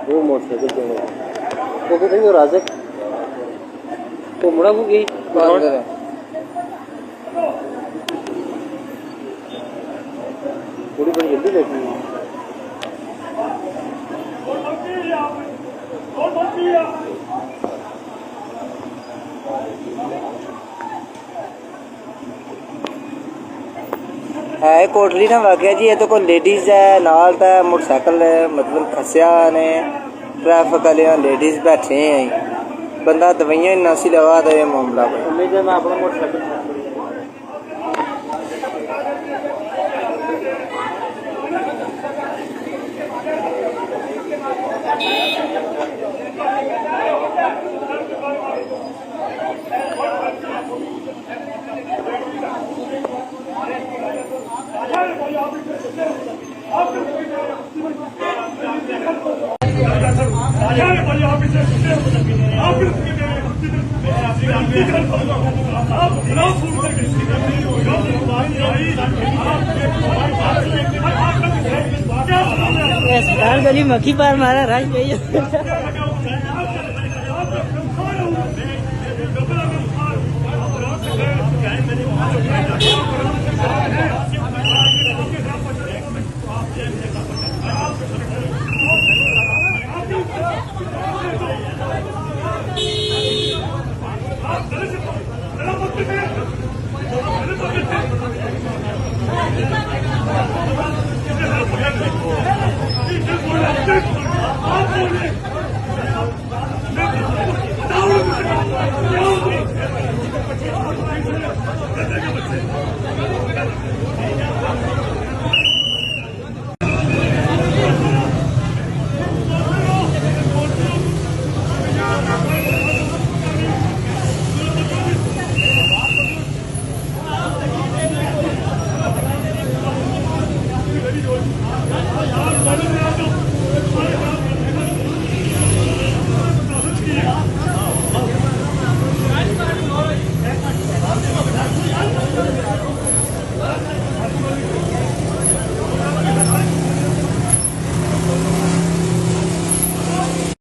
वो मोटरसाइकिल चल रहा वो भी तो राजक तो मुड़ा वो गई थोड़ी बड़ी जल्दी बैठी है कोटली ना वाकया जी। ये तो कोई लेडीज़ है नाल दा मोटरसाइकिल मतलब फसया ने ट्रैफिक वाले लेडीज़ बैठे हैं बंदा दवाइयां नासी लगा दे मामला उम्मीद है मैं अपना मोटरसाइकिल गली मक्खी पार मारा राज गई